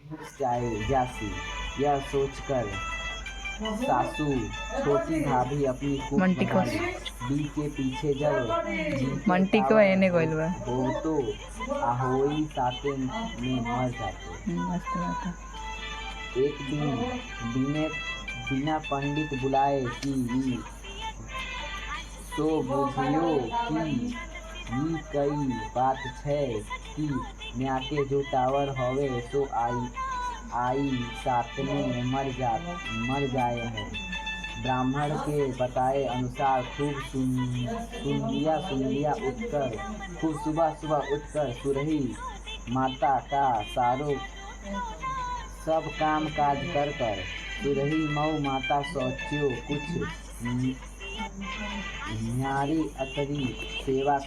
घुस जाए जासी। यह सोचकर सासू छोटी भाभी अपनी कूप मंटिको बना ली। बी के पीछे जब जीते मंटिको टावर एने गइल बा। हो तो आहोई साते में मर जाते। मस्त बात है। एक दिन बिने बिना पंडित बुलाए कि ई तो बुझियो कि ई कई बात छै कि न्याके जो टावर हवे सो आई साथ में मर जाए है। ब्राह्मण के बताए अनुसार खूब सुबह सुबह उठकर सुरही माता का सारो सब काम काज कर सुरही मऊ माता सोचियो कुछ न्यारी अतरी सेवा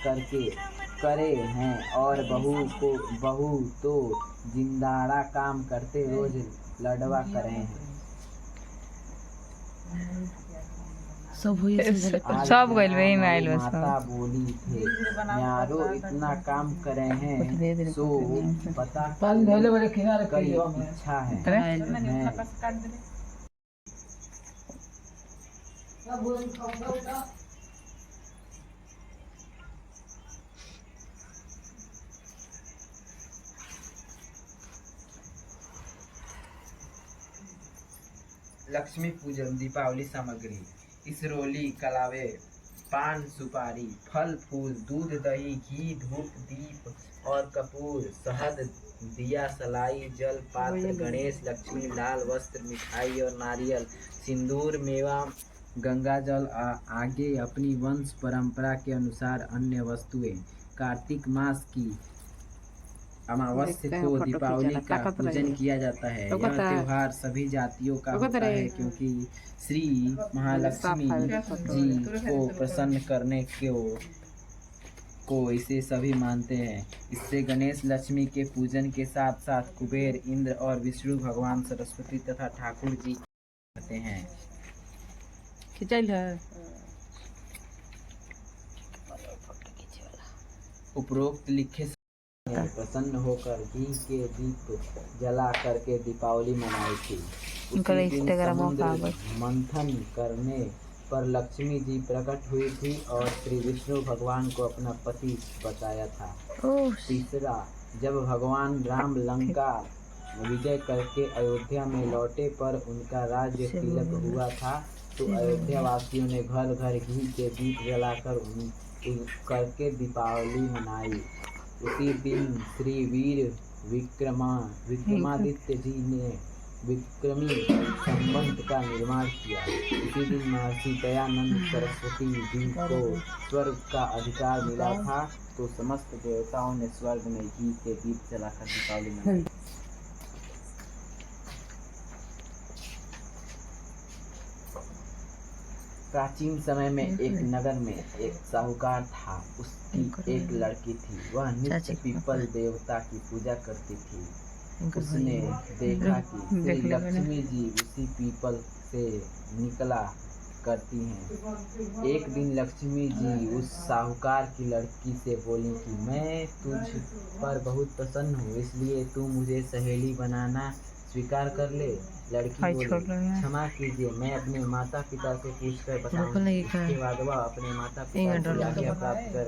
करे हैं और बहू तो जिंदाड़ा काम करते रोज लड़वा करे हैं। सब गइल बे में आइल बस माता बोली थे न्यारो इतना काम करे हैं सो बता कई इच्छा है मैं लक्ष्मी पूजन दीपावली सामग्री इसरोली कलावे पान सुपारी फल फूल दूध दही घी धूप दीप और कपूर शहद दिया सलाई जल पात्र गणेश लक्ष्मी लाल वस्त्र मिठाई और नारियल सिंदूर मेवा गंगा जल आगे अपनी वंश परंपरा के अनुसार अन्य वस्तुएं। कार्तिक मास की अमावस्या को दीपावली का पूजन किया जाता है। यह त्योहार सभी जातियों का होता है क्योंकि श्री महालक्ष्मी जी को प्रसन्न करने को इसे सभी मानते हैं। इससे गणेश लक्ष्मी के पूजन के साथ साथ कुबेर इंद्र और विष्णु भगवान सरस्वती तथा ठाकुर जी करते हैं। उपरोक्त लिखे प्रसन्न होकर घी के दीप जला करके दीपावली मनाई थी। उसी दिन समुद्र मंथन करने पर लक्ष्मी जी प्रकट हुई थी और श्री विष्णु भगवान को अपना पति बताया था। तीसरा, जब भगवान राम लंका विजय करके अयोध्या में लौटे पर उनका राज्य तिलक हुआ था तो अयोध्या वासियों ने घर घर घी के दीप जलाकर करके दीपावली मनाई। उसी दिन श्री वीर विक्रमादित्य जी ने विक्रमी संवत का निर्माण किया। इसी दिन महर्षि दयानंद सरस्वती जी को स्वर्ग का अधिकार मिला था तो समस्त देवताओं ने स्वर्ग में घी के दीप जलाकर दीपावली मनाई। प्राचीन समय में एक नगर में एक साहूकार था। उसकी एक लड़की थी। वह नित्य पीपल देवता की पूजा करती थी। उसने देखा कि श्री लक्ष्मी जी उसी पीपल से निकला करती हैं। एक दिन लक्ष्मी जी उस साहूकार की लड़की से बोली कि मैं तुझ पर बहुत प्रसन्न हूँ इसलिए तू मुझे सहेली बनाना स्वीकार कर ले। लड़की बोली क्षमा कीजिए मैं अपने माता पिता से पूछकर बताऊंगी। उसके बाद वह अपने माता पिता की आज्ञा प्राप्त कर